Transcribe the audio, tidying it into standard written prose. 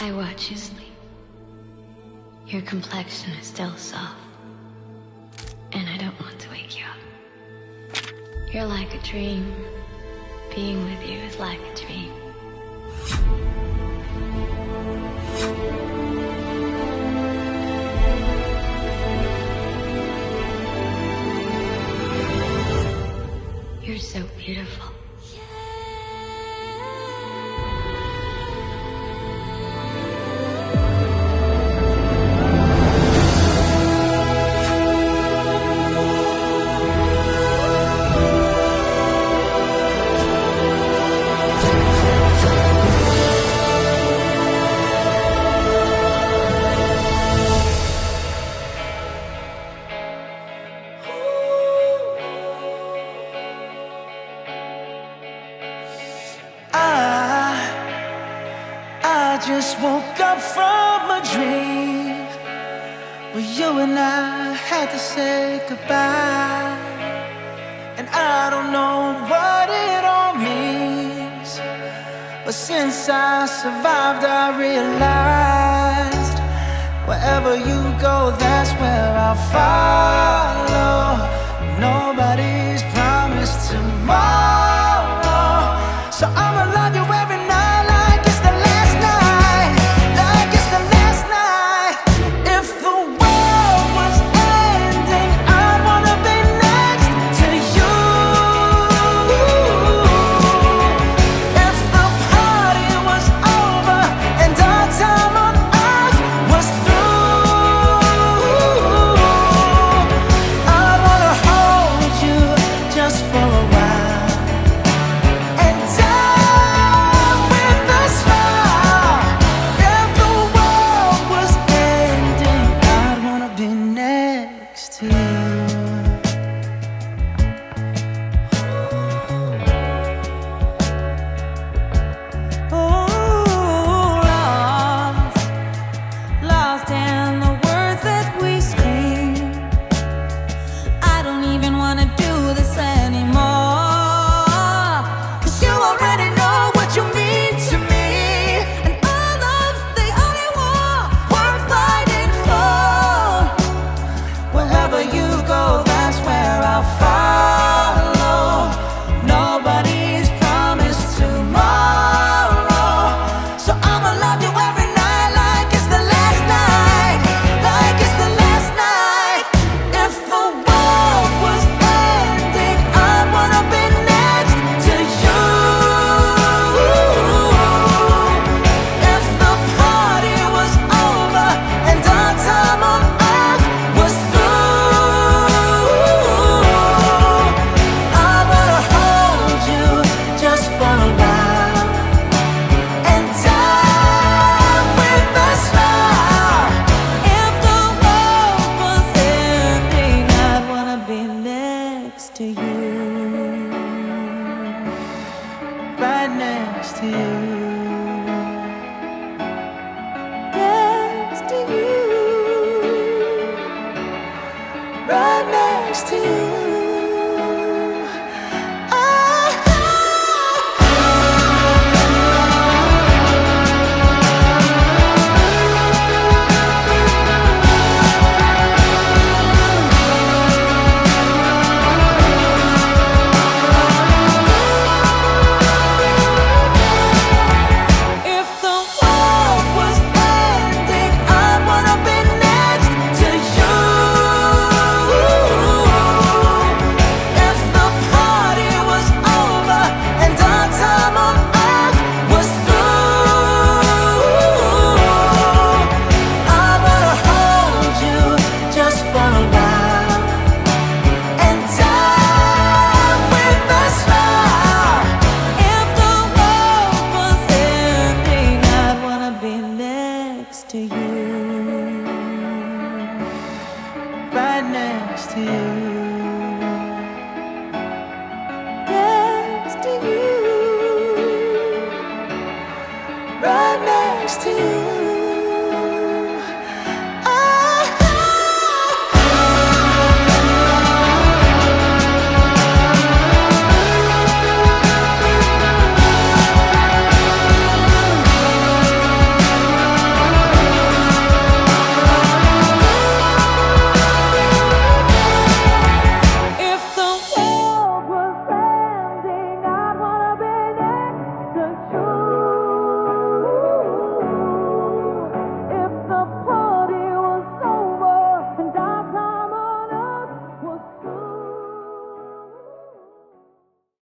I watch you sleep. Your complexion is still soft, and I don't want to wake you up. You're like a dream. Being with you is like a dream. You're so beautiful. I just woke up from a dream where you and I had to say goodbye. And I don't know what it all means, but since I survived I realized wherever you go, that's where I'll follow. Nobody's promised tomorrow, so I'ma love you every night. To you, right next to you.